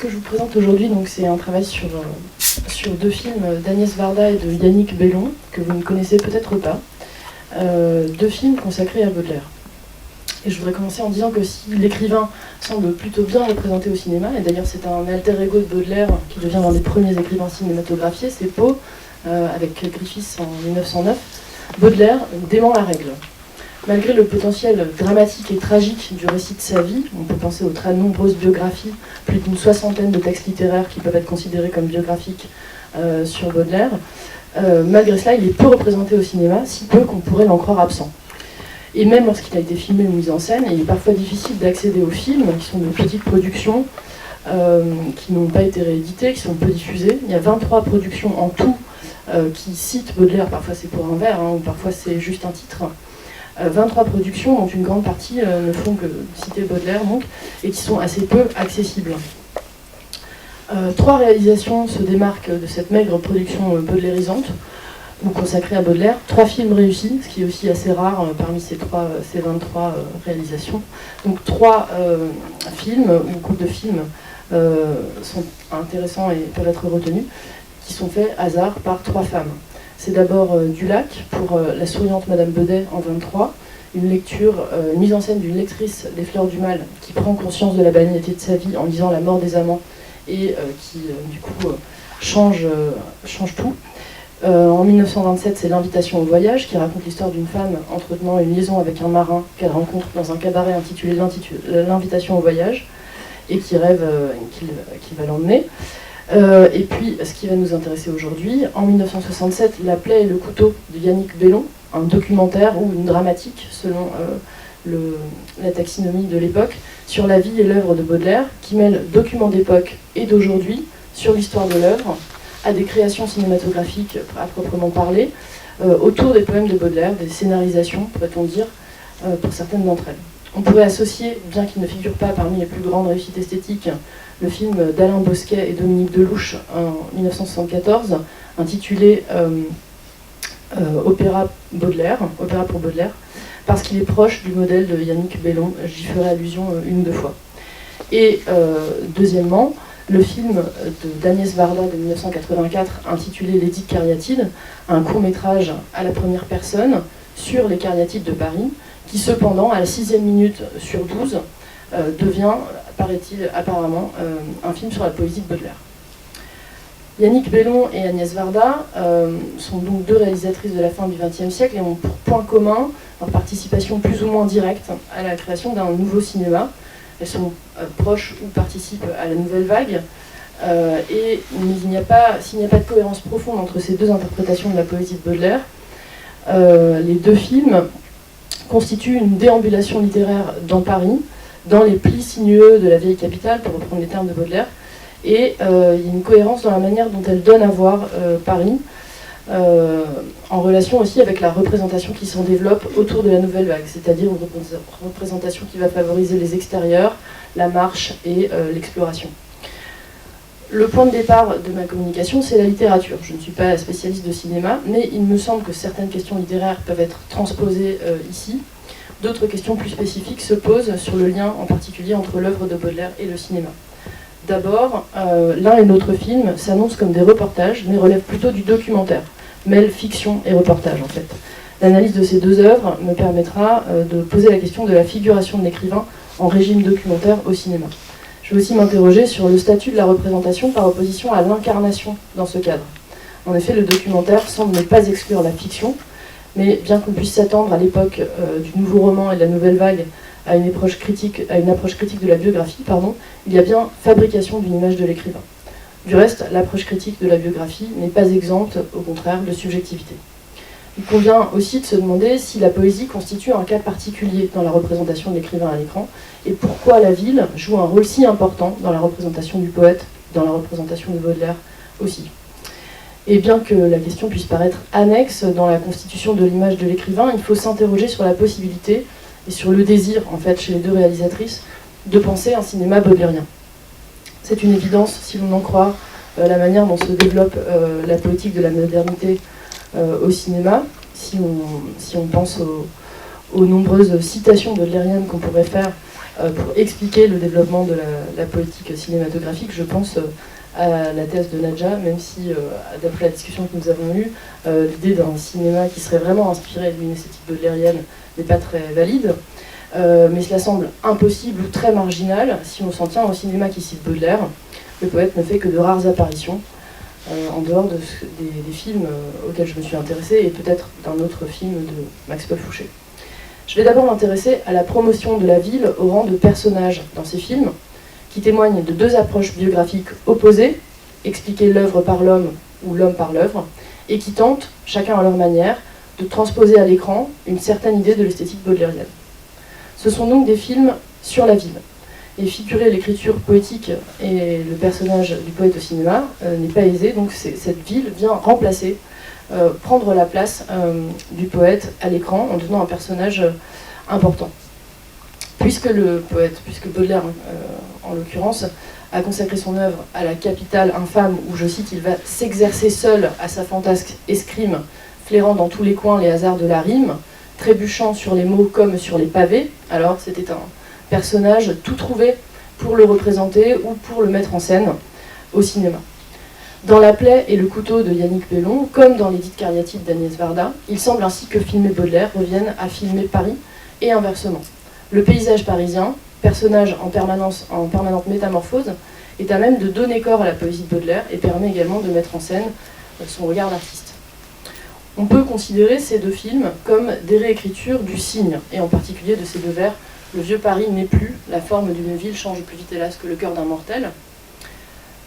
que je vous présente aujourd'hui, donc, c'est un travail sur deux films d'Agnès Varda et de Yannick Bellon, que vous ne connaissez peut-être pas. Deux films consacrés à Baudelaire. Et je voudrais commencer en disant que si l'écrivain semble plutôt bien représenté au cinéma, et d'ailleurs c'est un alter ego de Baudelaire qui devient l'un des premiers écrivains cinématographiés, c'est Poe, avec Griffiths en 1909, Baudelaire dément la règle. Malgré le potentiel dramatique et tragique du récit de sa vie, on peut penser aux très nombreuses biographies, plus d'une soixantaine de textes littéraires qui peuvent être considérés comme biographiques sur Baudelaire, malgré cela il est peu représenté au cinéma, si peu qu'on pourrait l'en croire absent. Et même lorsqu'il a été filmé ou mis en scène, il est parfois difficile d'accéder aux films, qui sont de petites productions, qui n'ont pas été rééditées, qui sont peu diffusées. Il y a 23 productions en tout qui citent Baudelaire, parfois c'est pour un vers, ou parfois c'est juste un titre. 23 productions dont une grande partie ne font que citer Baudelaire, donc, et qui sont assez peu accessibles. 3 réalisations se démarquent de cette maigre production baudelarisante, ou consacrée à Baudelaire, 3 films réussis, ce qui est aussi assez rare parmi ces 23 réalisations. Donc 3 films, ou groupes de films, sont intéressants et peuvent être retenus, qui sont faits hasard par 3 femmes. C'est d'abord Dulac, pour La souriante Madame Bedet en 23, une mise en scène d'une lectrice des Fleurs du Mal, qui prend conscience de la banalité de sa vie en lisant La mort des amants, et qui du coup change tout. En 1927, c'est L'invitation au voyage, qui raconte l'histoire d'une femme entretenant une liaison avec un marin qu'elle rencontre dans un cabaret intitulé L'invitation au voyage, et qui rêve qu'il va l'emmener. Et puis, ce qui va nous intéresser aujourd'hui, en 1967, La plaie et le couteau de Yannick Bellon, un documentaire ou une dramatique, selon la taxinomie de l'époque, sur la vie et l'œuvre de Baudelaire, qui mêle documents d'époque et d'aujourd'hui sur l'histoire de l'œuvre, à des créations cinématographiques à proprement parler, autour des poèmes de Baudelaire, des scénarisations, pourrait-on dire, pour certaines d'entre elles. On pourrait associer, bien qu'il ne figure pas parmi les plus grandes réussites esthétiques, le film d'Alain Bosquet et Dominique Delouche en 1974, intitulé Opéra pour Baudelaire, parce qu'il est proche du modèle de Yannick Bellon, j'y ferai allusion une ou deux fois. Et deuxièmement, le film d'Agnès Varda de 1984, intitulé L'édit de Cariatide, un court-métrage à la première personne sur les cariatides de Paris, qui cependant, à la 6e minute sur 12, devient, paraît-il, apparemment, un film sur la poésie de Baudelaire. Yannick Bellon et Agnès Varda sont donc 2 réalisatrices de la fin du XXe siècle et ont pour point commun leur participation plus ou moins directe à la création d'un nouveau cinéma. Elles sont proches ou participent à la nouvelle vague. Mais s'il n'y a pas de cohérence profonde entre ces 2 interprétations de la poésie de Baudelaire, les 2 films constituent une déambulation littéraire dans Paris, dans les plis sinueux de la vieille capitale, pour reprendre les termes de Baudelaire, et il y a une cohérence dans la manière dont elle donne à voir Paris, en relation aussi avec la représentation qui s'en développe autour de la nouvelle vague, c'est-à-dire une représentation qui va favoriser les extérieurs, la marche et l'exploration. Le point de départ de ma communication, c'est la littérature. Je ne suis pas spécialiste de cinéma, mais il me semble que certaines questions littéraires peuvent être transposées ici. D'autres questions plus spécifiques se posent sur le lien en particulier entre l'œuvre de Baudelaire et le cinéma. D'abord, l'un et l'autre film s'annoncent comme des reportages, mais relèvent plutôt du documentaire, mêlent fiction et reportage en fait. L'analyse de ces 2 œuvres me permettra de poser la question de la figuration de l'écrivain en régime documentaire au cinéma. Je vais aussi m'interroger sur le statut de la représentation par opposition à l'incarnation dans ce cadre. En effet, le documentaire semble ne pas exclure la fiction, mais bien qu'on puisse s'attendre à l'époque du nouveau roman et de la nouvelle vague à une approche critique de la biographie, il y a bien fabrication d'une image de l'écrivain. Du reste, l'approche critique de la biographie n'est pas exempte, au contraire, de subjectivité. Il convient aussi de se demander si la poésie constitue un cas particulier dans la représentation de l'écrivain à l'écran, et pourquoi la ville joue un rôle si important dans la représentation du poète, dans la représentation de Baudelaire aussi. Et bien que la question puisse paraître annexe dans la constitution de l'image de l'écrivain, il faut s'interroger sur la possibilité et sur le désir, en fait, chez les 2 réalisatrices, de penser un cinéma baudelairien. C'est une évidence, si l'on en croit la manière dont se développe la politique de la modernité au cinéma, si on pense aux nombreuses citations baudelairiennes qu'on pourrait faire pour expliquer le développement de la poétique cinématographique. Je pense à la thèse de Nadja, même si, d'après la discussion que nous avons eue, l'idée d'un cinéma qui serait vraiment inspiré d'une esthétique baudelairienne n'est pas très valide. Mais cela semble impossible ou très marginal si on s'en tient au cinéma qui cite Baudelaire. Le poète ne fait que de rares apparitions, en dehors des films auxquels je me suis intéressée, et peut-être d'un autre film de Max-Paul Fouché. Je vais d'abord m'intéresser à la promotion de la ville au rang de personnage dans ces films, qui témoignent de deux approches biographiques opposées, expliquer l'œuvre par l'homme ou l'homme par l'œuvre, et qui tentent, chacun à leur manière, de transposer à l'écran une certaine idée de l'esthétique baudelairienne. Ce sont donc des films sur la ville. Et figurer l'écriture poétique et le personnage du poète au cinéma n'est pas aisé, donc cette ville vient remplacer, prendre la place du poète à l'écran en devenant un personnage important. Puisque Baudelaire, en l'occurrence, a consacré son œuvre à la capitale infâme, où, je cite, il va s'exercer seul à sa fantasque escrime, flairant dans tous les coins les hasards de la rime, trébuchant sur les mots comme sur les pavés. Alors c'était un personnage tout trouvé pour le représenter ou pour le mettre en scène au cinéma. Dans La plaie et le couteau de Yannick Bellon, comme dans l'édite cariatide d'Agnès Varda, il semble ainsi que filmer Baudelaire revienne à filmer Paris et inversement. Le paysage parisien, personnage en permanente métamorphose, est à même de donner corps à la poésie de Baudelaire et permet également de mettre en scène son regard d'artiste. On peut considérer ces deux films comme des réécritures du Cygne, et en particulier de ces deux vers « Le vieux Paris n'est plus, la forme d'une ville change plus vite hélas que le cœur d'un mortel ».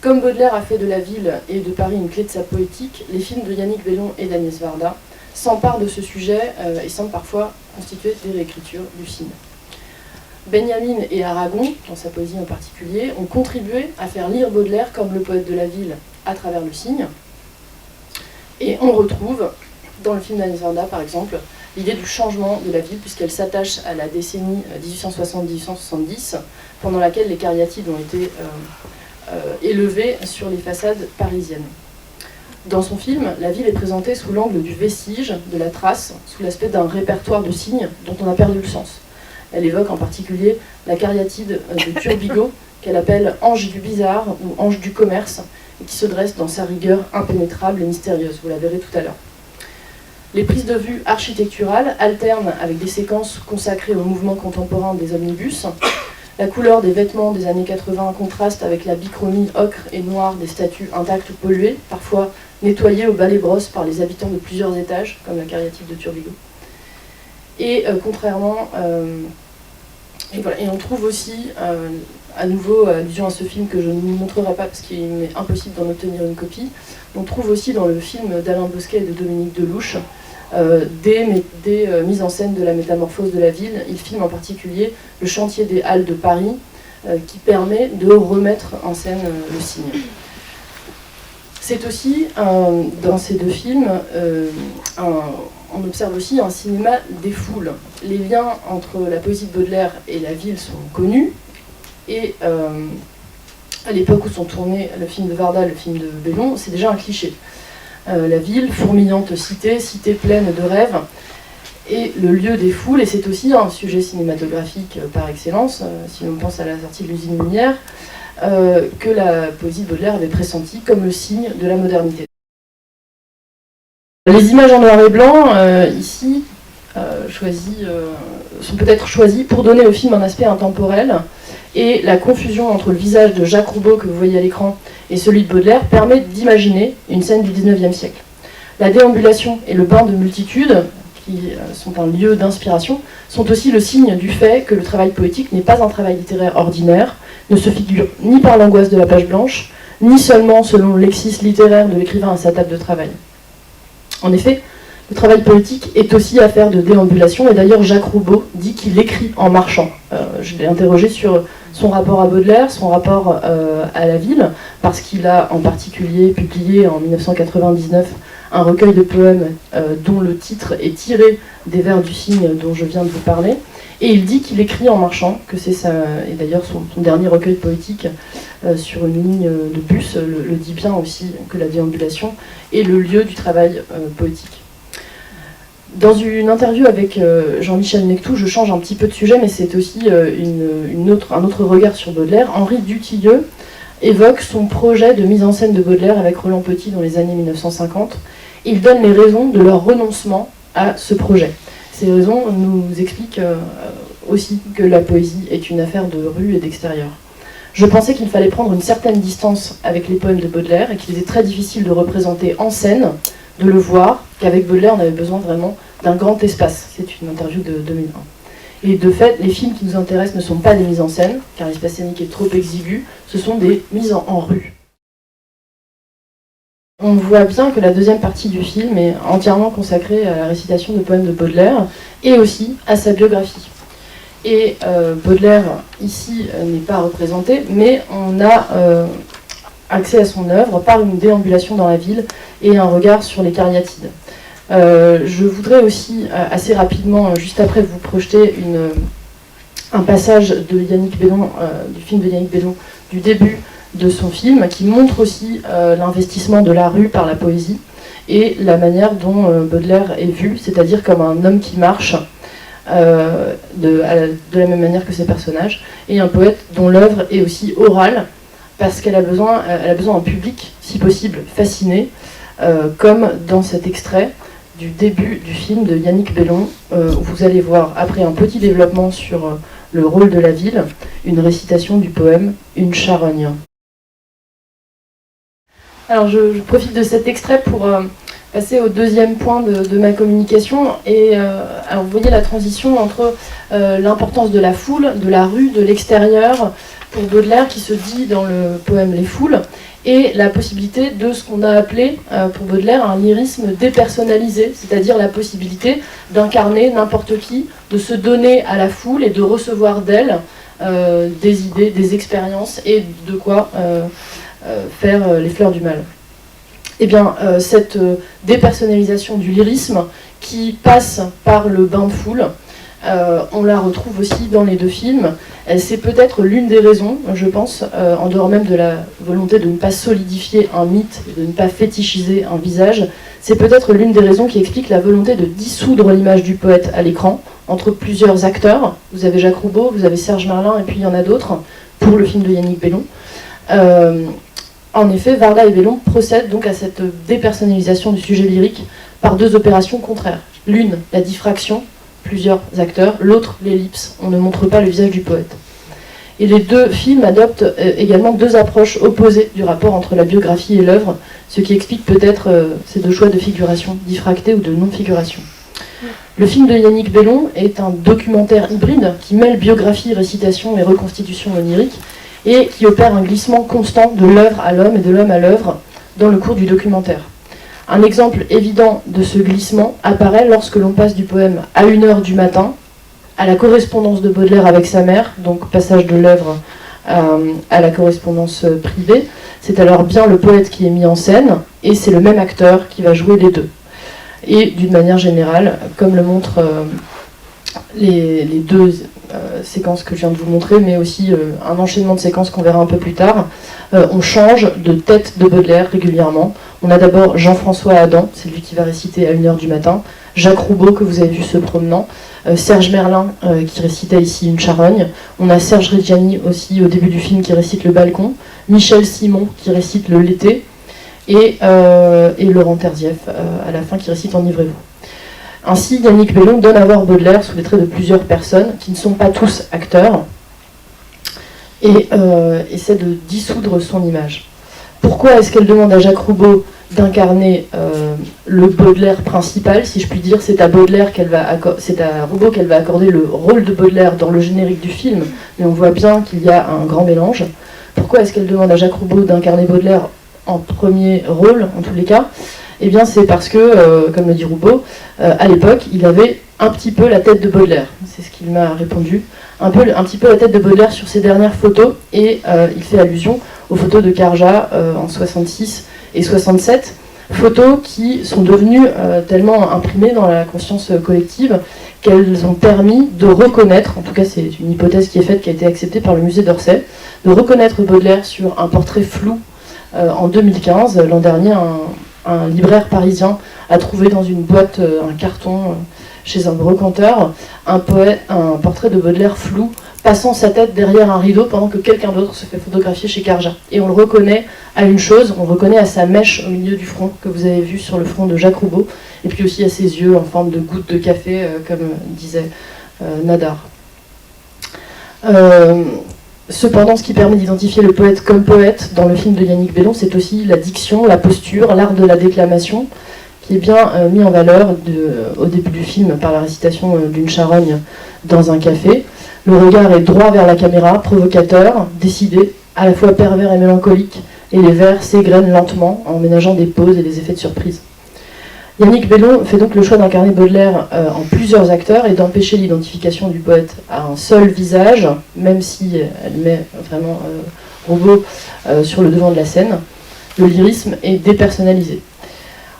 Comme Baudelaire a fait de la ville et de Paris une clé de sa poétique, les films de Yannick Bellon et d'Agnès Varda s'emparent de ce sujet et semblent parfois constituer des réécritures du Cygne. Benjamin et Aragon, dans sa poésie en particulier, ont contribué à faire lire Baudelaire comme le poète de la ville à travers le Cygne. Et on retrouve, dans le film d'Agnès Varda par exemple, l'idée du changement de la ville, puisqu'elle s'attache à la décennie 1860-1870, pendant laquelle les cariatides ont été élevées sur les façades parisiennes. Dans son film, la ville est présentée sous l'angle du vestige, de la trace, sous l'aspect d'un répertoire de signes dont on a perdu le sens. Elle évoque en particulier la cariatide de Turbigo, qu'elle appelle ange du bizarre ou ange du commerce, et qui se dresse dans sa rigueur impénétrable et mystérieuse. Vous la verrez tout à l'heure. Les prises de vue architecturales alternent avec des séquences consacrées au mouvement contemporain des omnibus. La couleur des vêtements des années 80 contraste avec la bichromie ocre et noire des statues intactes ou polluées, parfois nettoyées au balai-brosse par les habitants de plusieurs étages, comme la cariatide de Turbigo. Et contrairement... Et on trouve aussi, à nouveau, allusion à ce film que je ne vous montrerai pas parce qu'il m'est impossible d'en obtenir une copie, on trouve aussi dans le film d'Alain Bosquet et de Dominique Delouche des mises en scène de la métamorphose de la ville. Il filme en particulier le chantier des Halles de Paris qui permet de remettre en scène le Cygne. C'est aussi, dans ces deux films, on observe aussi un cinéma des foules. Les liens entre la poésie de Baudelaire et la ville sont connus, et à l'époque où sont tournés le film de Varda, le film de Bellon, c'est déjà un cliché. La ville, fourmillante cité, cité pleine de rêves, est le lieu des foules, et c'est aussi un sujet cinématographique par excellence, si l'on pense à la sortie de l'usine minière, que la poésie de Baudelaire avait pressenti comme le signe de la modernité. Les images en noir et blanc, ici, sont peut-être choisies pour donner au film un aspect intemporel, et la confusion entre le visage de Jacques Roubaud, que vous voyez à l'écran, et celui de Baudelaire permet d'imaginer une scène du XIXe siècle. La déambulation et le bain de multitude, qui sont un lieu d'inspiration, sont aussi le signe du fait que le travail poétique n'est pas un travail littéraire ordinaire, ne se figure ni par l'angoisse de la page blanche, ni seulement selon le lexis littéraire de l'écrivain à sa table de travail. En effet, le travail poétique est aussi affaire de déambulation, et d'ailleurs Jacques Roubaud dit qu'il écrit en marchant. Je l'ai interrogé sur son rapport à Baudelaire, son rapport à la ville, parce qu'il a en particulier publié en 1999 un recueil de poèmes dont le titre est tiré des vers du Cygne dont je viens de vous parler, et il dit qu'il écrit en marchant, que c'est ça, et d'ailleurs son dernier recueil poétique sur une ligne de bus le dit bien aussi, que la déambulation est le lieu du travail poétique. Dans une interview avec Jean-Michel Nectou, je change un petit peu de sujet, mais c'est aussi un autre regard sur Baudelaire. Henri Dutilleux évoque son projet de mise en scène de Baudelaire avec Roland Petit dans les années 1950. Il donne les raisons de leur renoncement à ce projet. Ces raisons nous expliquent aussi que la poésie est une affaire de rue et d'extérieur. Je pensais qu'il fallait prendre une certaine distance avec les poèmes de Baudelaire et qu'il était très difficile de représenter en scène, de le voir, qu'avec Baudelaire on avait besoin vraiment d'un grand espace. C'est une interview de 2020. Et de fait, les films qui nous intéressent ne sont pas des mises en scène, car l'espace scénique est trop exigu, ce sont des mises en rue. On voit bien que la deuxième partie du film est entièrement consacrée à la récitation de poèmes de Baudelaire et aussi à sa biographie. Et Baudelaire, ici, n'est pas représenté, mais on a accès à son œuvre par une déambulation dans la ville et un regard sur les cariatides. Je voudrais aussi, assez rapidement, juste après, vous projeter un passage de Yannick Bellon, du film de Yannick Bellon, du début de son film, qui montre aussi l'investissement de la rue par la poésie et la manière dont Baudelaire est vu, c'est-à-dire comme un homme qui marche, de la même manière que ses personnages, et un poète dont l'œuvre est aussi orale, parce qu'elle a besoin d'un public, si possible, fasciné, comme dans cet extrait du début du film de Yannick Bellon, où vous allez voir, après un petit développement sur le rôle de la ville, une récitation du poème « Une charogne ». Alors je profite de cet extrait pour passer au deuxième point de ma communication. Et alors vous voyez la transition entre l'importance de la foule, de la rue, de l'extérieur, pour Baudelaire qui se dit dans le poème Les Foules, et la possibilité de ce qu'on a appelé pour Baudelaire un lyrisme dépersonnalisé, c'est-à-dire la possibilité d'incarner n'importe qui, de se donner à la foule et de recevoir d'elle des idées, des expériences et de quoi faire les fleurs du mal. Eh bien, cette dépersonnalisation du lyrisme qui passe par le bain de foule, on la retrouve aussi dans les deux films. C'est peut-être l'une des raisons, je pense, en dehors même de la volonté de ne pas solidifier un mythe, de ne pas fétichiser un visage, c'est peut-être l'une des raisons qui explique la volonté de dissoudre l'image du poète à l'écran, entre plusieurs acteurs. Vous avez Jacques Roubaud, vous avez Serge Merlin, et puis il y en a d'autres, pour le film de Yannick Bellon. En effet, Varda et Bellon procèdent donc à cette dépersonnalisation du sujet lyrique par deux opérations contraires. L'une, la diffraction, plusieurs acteurs, l'autre, l'ellipse, on ne montre pas le visage du poète. Et les deux films adoptent également deux approches opposées du rapport entre la biographie et l'œuvre, ce qui explique peut-être ces deux choix de figuration, diffractée ou de non-figuration. Le film de Yannick Bellon est un documentaire hybride qui mêle biographie, récitation et reconstitution onirique, et qui opère un glissement constant de l'œuvre à l'homme et de l'homme à l'œuvre dans le cours du documentaire. Un exemple évident de ce glissement apparaît lorsque l'on passe du poème à 1h du matin à la correspondance de Baudelaire avec sa mère, donc passage de l'œuvre à la correspondance privée. C'est alors bien le poète qui est mis en scène, et c'est le même acteur qui va jouer les deux. Et d'une manière générale, comme le montrent les deux séquences que je viens de vous montrer, mais aussi un enchaînement de séquences qu'on verra un peu plus tard, on change de tête de Baudelaire régulièrement. On a d'abord Jean-François Adam, c'est lui qui va réciter à 1h du matin, Jacques Roubaud, que vous avez vu se promenant, Serge Merlin, qui récitait ici Une charogne, on a Serge Reggiani aussi au début du film qui récite Le balcon, Michel Simon qui récite Le L'été, et Laurent Terzieff à la fin qui récite Enivrez-vous. Ainsi, Yannick Bellon donne à voir Baudelaire sous les traits de plusieurs personnes qui ne sont pas tous acteurs et essaie de dissoudre son image. Pourquoi est-ce qu'elle demande à Jacques Roubaud d'incarner le Baudelaire principal, si je puis dire? C'est à Roubaud qu'elle va accorder le rôle de Baudelaire dans le générique du film, mais on voit bien qu'il y a un grand mélange. Pourquoi est-ce qu'elle demande à Jacques Roubaud d'incarner Baudelaire en premier rôle, en tous les cas? Eh bien, c'est parce que, comme le dit Roubaud, à l'époque, il avait un petit peu la tête de Baudelaire. C'est ce qu'il m'a répondu. Un petit peu la tête de Baudelaire sur ses dernières photos, et il fait allusion aux photos de Carja en 66 et 67, photos qui sont devenues tellement imprimées dans la conscience collective qu'elles ont permis de reconnaître, en tout cas c'est une hypothèse qui est faite, qui a été acceptée par le musée d'Orsay, de reconnaître Baudelaire sur un portrait flou en 2015. L'an dernier, un libraire parisien a trouvé dans une boîte, un carton chez un brocanteur, un portrait de Baudelaire flou, passant sa tête derrière un rideau pendant que quelqu'un d'autre se fait photographier chez Carja. Et on le reconnaît à une chose, on le reconnaît à sa mèche au milieu du front, que vous avez vu sur le front de Jacques Roubaud, et puis aussi à ses yeux en forme de gouttes de café, comme disait Nadar. Cependant, ce qui permet d'identifier le poète comme poète dans le film de Yannick Bellon, c'est aussi la diction, la posture, l'art de la déclamation, qui est bien mis en valeur au début du film par la récitation d'une charogne dans un café. Le regard est droit vers la caméra, provocateur, décidé, à la fois pervers et mélancolique, et les vers s'égrènent lentement en ménageant des pauses et des effets de surprise. Yannick Bellon fait donc le choix d'incarner Baudelaire en plusieurs acteurs et d'empêcher l'identification du poète à un seul visage, même si elle met vraiment Roubaud sur le devant de la scène. Le lyrisme est dépersonnalisé.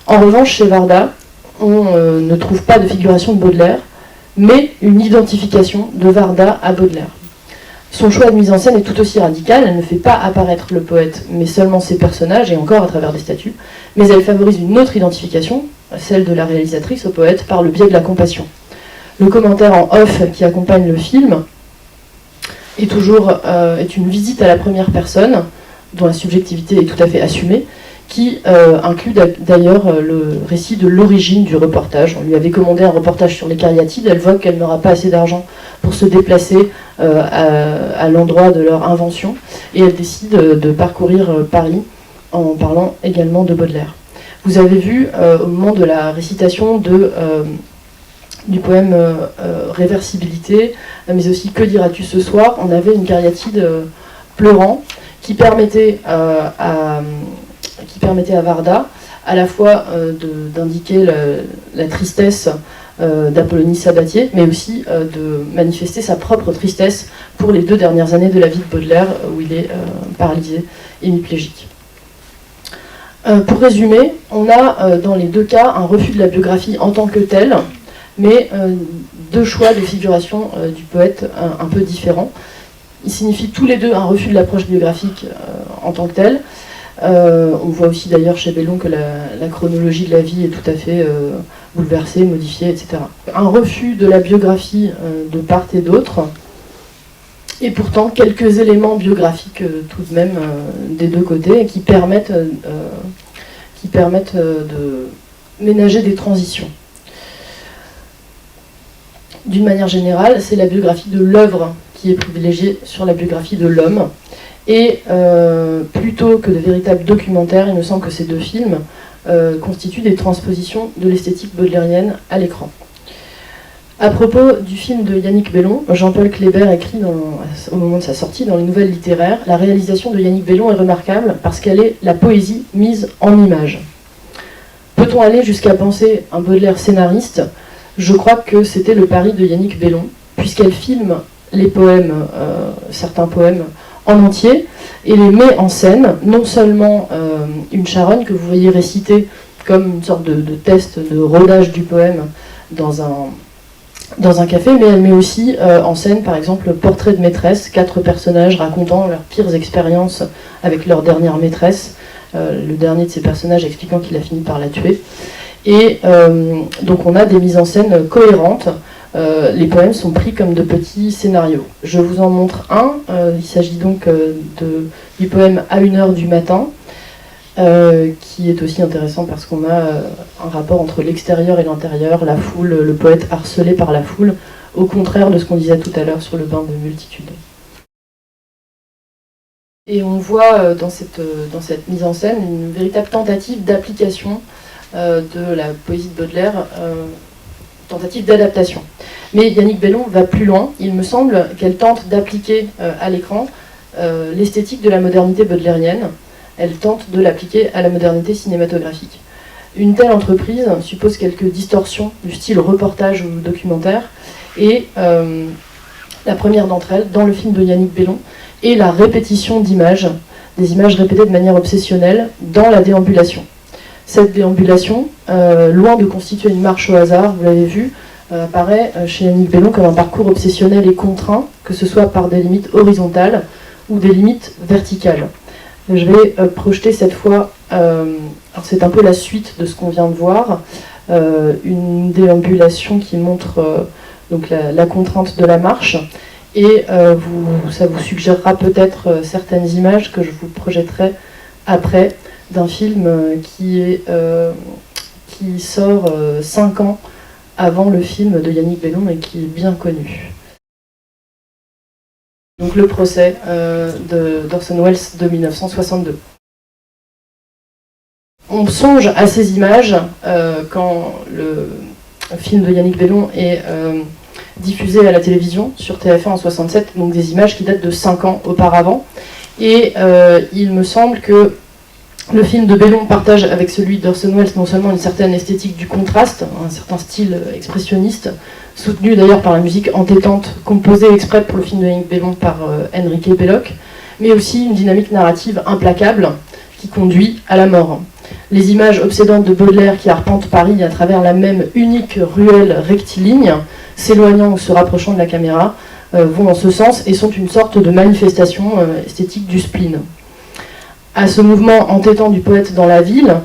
En revanche, chez Varda, on ne trouve pas de figuration de Baudelaire, mais une identification de Varda à Baudelaire. Son choix de mise en scène est tout aussi radical, elle ne fait pas apparaître le poète, mais seulement ses personnages, et encore à travers des statues, mais elle favorise une autre identification, celle de la réalisatrice au poète, par le biais de la compassion. Le commentaire en off qui accompagne le film est une visite à la première personne, dont la subjectivité est tout à fait assumée, qui inclut d'ailleurs le récit de l'origine du reportage. On lui avait commandé un reportage sur les cariatides, elle voit qu'elle n'aura pas assez d'argent pour se déplacer à l'endroit de leur invention, et elle décide de parcourir Paris en parlant également de Baudelaire. Vous avez vu au moment de la récitation du poème Réversibilité, mais aussi Que diras-tu ce soir, on avait une cariatide pleurant qui permettait à Varda à la fois d'indiquer la tristesse d'Apollonie Sabatier, mais aussi de manifester sa propre tristesse pour les 2 dernières années de la vie de Baudelaire, où il est paralysé, hémiplégique. Pour résumer, on a dans les 2 cas un refus de la biographie en tant que telle, mais 2 choix de figuration du poète un peu différents. Ils signifient tous les 2 un refus de l'approche biographique en tant que telle. On voit aussi d'ailleurs chez Bellon que la chronologie de la vie est tout à fait bouleversée, modifiée, etc. Un refus de la biographie de part et d'autre, et pourtant quelques éléments biographiques tout de même des 2 côtés qui permettent de ménager des transitions. D'une manière générale, c'est la biographie de l'œuvre qui est privilégiée sur la biographie de l'homme. Et plutôt que de véritables documentaires, il me semble que ces 2 films constituent des transpositions de l'esthétique baudelairienne à l'écran. À propos du film de Yannick Bellon, Jean-Paul Kléber écrit au moment de sa sortie dans les Nouvelles littéraires, la réalisation de Yannick Bellon est remarquable parce qu'elle est la poésie mise en image. Peut-on aller jusqu'à penser un Baudelaire scénariste ? Je crois que c'était le pari de Yannick Bellon, puisqu'elle filme les poèmes, certains poèmes, en entier, et les met en scène, non seulement une charogne que vous voyez réciter comme une sorte de test de rodage du poème dans un café, mais elle met aussi en scène, par exemple, le portrait de maîtresse, 4 personnages racontant leurs pires expériences avec leur dernière maîtresse, le dernier de ces personnages expliquant qu'il a fini par la tuer. Et donc on a des mises en scène cohérentes. Les poèmes sont pris comme de petits scénarios. Je vous en montre un. Il s'agit donc du poème À 1h du matin, qui est aussi intéressant parce qu'on a un rapport entre l'extérieur et l'intérieur, la foule, le poète harcelé par la foule, au contraire de ce qu'on disait tout à l'heure sur le bain de multitude. Et on voit dans cette mise en scène une véritable tentative d'application de la poésie de Baudelaire, tentative d'adaptation. Mais Yannick Bellon va plus loin. Il me semble qu'elle tente d'appliquer à l'écran l'esthétique de la modernité baudelairienne. Elle tente de l'appliquer à la modernité cinématographique. Une telle entreprise suppose quelques distorsions du style reportage ou documentaire, et la première d'entre elles, dans le film de Yannick Bellon, est la répétition d'images, des images répétées de manière obsessionnelle dans la déambulation. Cette déambulation, loin de constituer une marche au hasard, vous l'avez vu, apparaît chez Yannick Bellon comme un parcours obsessionnel et contraint, que ce soit par des limites horizontales ou des limites verticales. Je vais projeter cette fois Alors c'est un peu la suite de ce qu'on vient de voir, une déambulation qui montre donc la contrainte de la marche, et ça vous suggérera peut-être certaines images que je vous projetterai après d'un film qui sort 5 ans avant le film de Yannick Bellon et qui est bien connu. Donc le procès d'Orson Welles de 1962. On songe à ces images quand le film de Yannick Bellon est diffusé à la télévision sur TF1 en 67, donc des images qui datent de 5 ans auparavant. Et il me semble que le film de Bellon partage avec celui d'Orson Welles non seulement une certaine esthétique du contraste, un certain style expressionniste, soutenu d'ailleurs par la musique entêtante composée exprès pour le film de Yannick Bellon par Enrique Belloc, mais aussi une dynamique narrative implacable qui conduit à la mort. Les images obsédantes de Baudelaire qui arpentent Paris à travers la même unique ruelle rectiligne, s'éloignant ou se rapprochant de la caméra, vont en ce sens et sont une sorte de manifestation esthétique du spleen. À ce mouvement entêtant du poète dans la ville,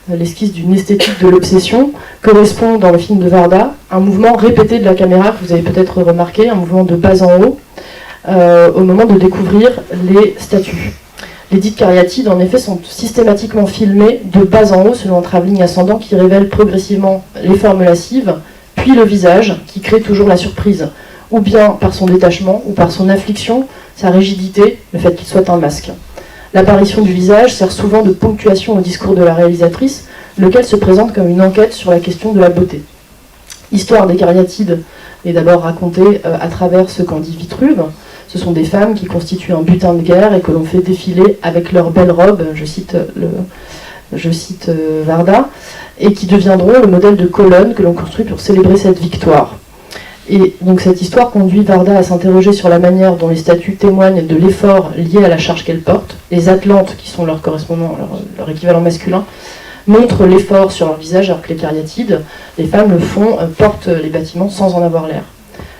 l'esquisse d'une esthétique de l'obsession, correspond dans le film de Varda un mouvement répété de la caméra que vous avez peut-être remarqué, un mouvement de bas en haut, au moment de découvrir les statues. Les dites cariatides, en effet, sont systématiquement filmées de bas en haut selon un travelling ascendant qui révèle progressivement les formes lascives, puis le visage qui crée toujours la surprise, ou bien par son détachement, ou par son affliction, sa rigidité, le fait qu'il soit un masque. L'apparition du visage sert souvent de ponctuation au discours de la réalisatrice, lequel se présente comme une enquête sur la question de la beauté. L'histoire des cariatides est d'abord racontée à travers ce qu'en dit Vitruve. Ce sont des femmes qui constituent un butin de guerre et que l'on fait défiler avec leurs belles robes, je cite Varda, et qui deviendront le modèle de colonne que l'on construit pour célébrer cette victoire. Et donc cette histoire conduit Varda à s'interroger sur la manière dont les statues témoignent de l'effort lié à la charge qu'elles portent. Les atlantes, qui sont leur correspondant, leur équivalent masculin, montrent l'effort sur leur visage, alors que les cariatides, les femmes le font, portent les bâtiments sans en avoir l'air.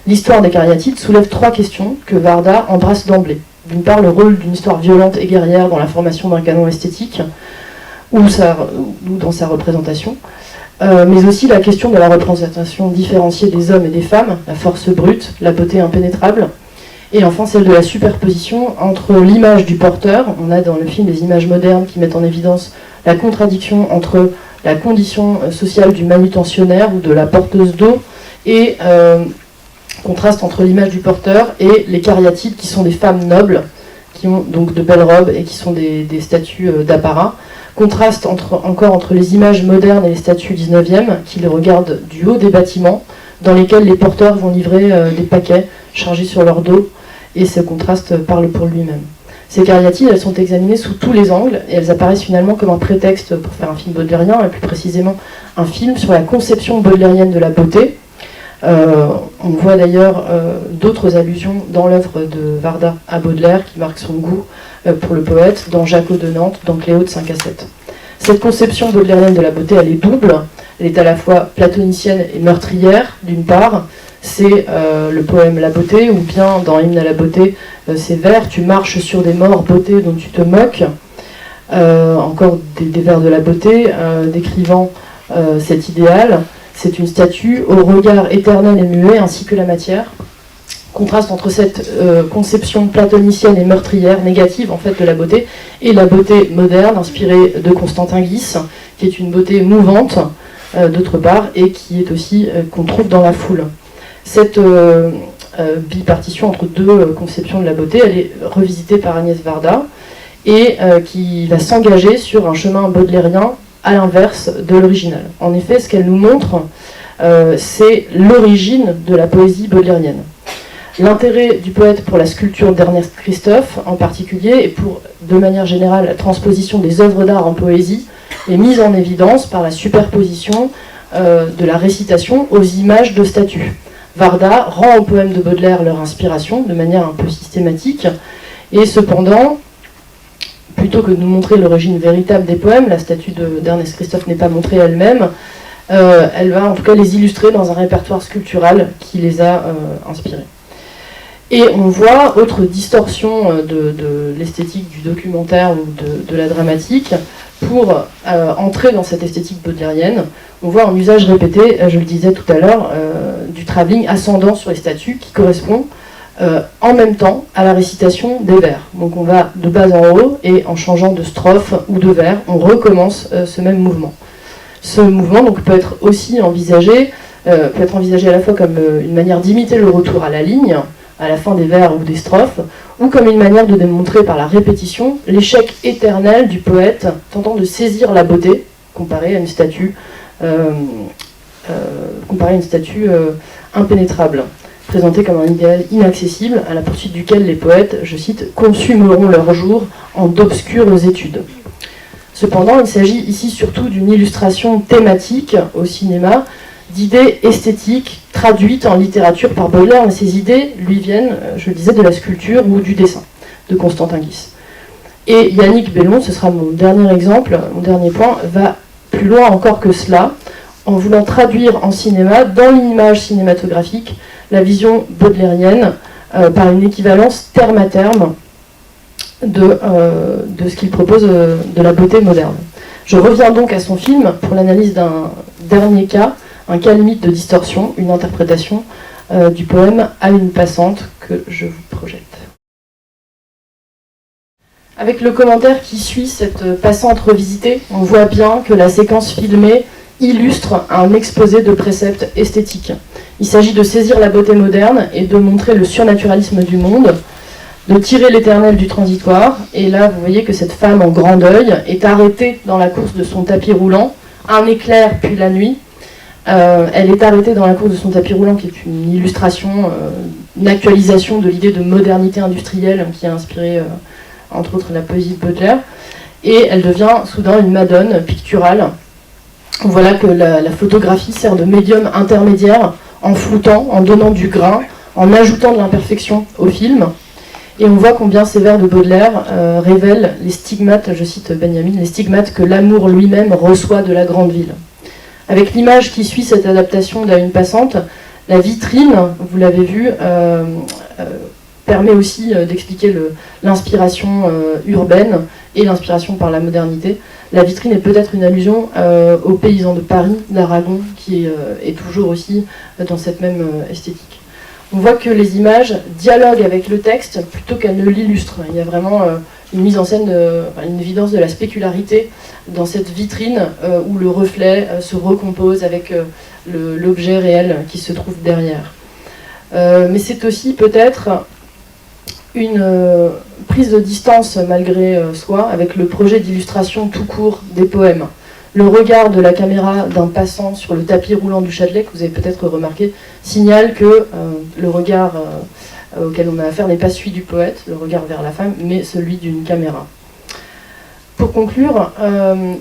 L'histoire des cariatides soulève 3 questions que Varda embrasse d'emblée. D'une part, le rôle d'une histoire violente et guerrière dans la formation d'un canon esthétique, ou dans sa représentation, mais aussi la question de la représentation différenciée des hommes et des femmes, la force brute, la beauté impénétrable, et enfin celle de la superposition entre l'image du porteur. On a dans le film des images modernes qui mettent en évidence la contradiction entre la condition sociale du manutentionnaire ou de la porteuse d'eau et contraste entre l'image du porteur et les cariatides qui sont des femmes nobles, qui ont donc de belles robes et qui sont des statues d'apparat. Contraste encore entre les images modernes et les statues 19e qui les regardent du haut des bâtiments dans lesquels les porteurs vont livrer des paquets chargés sur leur dos, et ce contraste parle pour lui-même. Ces cariatides, elles sont examinées sous tous les angles et elles apparaissent finalement comme un prétexte pour faire un film baudelairien, et plus précisément un film sur la conception baudelairienne de la beauté. On voit d'ailleurs d'autres allusions dans l'œuvre de Varda à Baudelaire qui marquent son goût pour le poète, dans Jaco de Nantes, dans Cléo de 5 à 7. Cette conception baudelairienne de la beauté, elle est double. Elle est à la fois platonicienne et meurtrière, d'une part. C'est le poème La Beauté, ou bien dans Hymne à la beauté, ces vers « Tu marches sur des morts, beauté dont tu te moques ». Encore des vers de la beauté, décrivant cet idéal. C'est une statue au regard éternel et muet, ainsi que la matière. Contraste entre cette conception platonicienne et meurtrière, négative en fait de la beauté, et la beauté moderne, inspirée de Constantin Guis, qui est une beauté mouvante, d'autre part, et qui est aussi qu'on trouve dans la foule. Cette bipartition entre 2 conceptions de la beauté, elle est revisitée par Agnès Varda, et qui va s'engager sur un chemin baudelairien à l'inverse de l'original. En effet, ce qu'elle nous montre, c'est l'origine de la poésie baudelairienne. L'intérêt du poète pour la sculpture d'Ernest Christophe, en particulier, et pour, de manière générale, la transposition des œuvres d'art en poésie, est mise en évidence par la superposition de la récitation aux images de statues. Varda rend aux poèmes de Baudelaire leur inspiration, de manière un peu systématique, et cependant, plutôt que de nous montrer l'origine véritable des poèmes, la statue d'Ernest Christophe n'est pas montrée elle-même, elle va en tout cas les illustrer dans un répertoire sculptural qui les a inspirés. Et on voit, autre distorsion de l'esthétique du documentaire ou de la dramatique, pour entrer dans cette esthétique baudelairienne, on voit un usage répété, je le disais tout à l'heure, du travelling ascendant sur les statues qui correspond en même temps à la récitation des vers. Donc on va de bas en haut et en changeant de strophe ou de vers, on recommence ce même mouvement. Ce mouvement donc, peut être aussi envisagé, à la fois comme une manière d'imiter le retour à la ligne, à la fin des vers ou des strophes, ou comme une manière de démontrer par la répétition l'échec éternel du poète tentant de saisir la beauté, comparé à une statue, impénétrable, présentée comme un idéal inaccessible à la poursuite duquel les poètes, je cite, « consumeront leurs jours en d'obscures études ». Cependant, il s'agit ici surtout d'une illustration thématique au cinéma, d'idées esthétiques traduites en littérature par Baudelaire, mais ces idées lui viennent, je le disais, de la sculpture ou du dessin de Constantin Guis. Et Yannick Bellon, ce sera mon dernier exemple, mon dernier point, va plus loin encore que cela, en voulant traduire en cinéma, dans l'image cinématographique, la vision baudelairienne par une équivalence terme à terme de ce qu'il propose de la beauté moderne. Je reviens donc à son film pour l'analyse d'un dernier cas, un cas limite de distorsion, une interprétation du poème « À une passante » que je vous projette. Avec le commentaire qui suit cette passante revisitée, on voit bien que la séquence filmée illustre un exposé de préceptes esthétiques. Il s'agit de saisir la beauté moderne et de montrer le surnaturalisme du monde, de tirer l'éternel du transitoire. Et là, vous voyez que cette femme en grand deuil est arrêtée dans la course de son tapis roulant, un éclair puis la nuit. Elle est arrêtée dans la course de son tapis roulant, qui est une illustration, une actualisation de l'idée de modernité industrielle qui a inspiré, entre autres, la poésie de Baudelaire. Et elle devient soudain une madone picturale. Voilà que la photographie sert de médium intermédiaire en floutant, en donnant du grain, en ajoutant de l'imperfection au film. Et on voit combien ces vers de Baudelaire révèlent les stigmates, je cite Benjamin, les stigmates que l'amour lui-même reçoit de la grande ville. Avec l'image qui suit cette adaptation d'À une passante, la vitrine, vous l'avez vu, permet aussi d'expliquer l'inspiration urbaine et l'inspiration par la modernité. La vitrine est peut-être une allusion aux paysans de Paris, d'Aragon, qui est toujours aussi dans cette même esthétique. On voit que les images dialoguent avec le texte plutôt qu'elles ne l'illustrent. Il y a vraiment une mise en scène, une évidence de la spécularité dans cette vitrine où le reflet se recompose avec l'objet réel qui se trouve derrière. Mais c'est aussi peut-être une prise de distance malgré soi avec le projet d'illustration tout court des poèmes. Le regard de la caméra d'un passant sur le tapis roulant du Châtelet, que vous avez peut-être remarqué, signale que le regard auquel on a affaire n'est pas celui du poète, le regard vers la femme, mais celui d'une caméra. Pour conclure,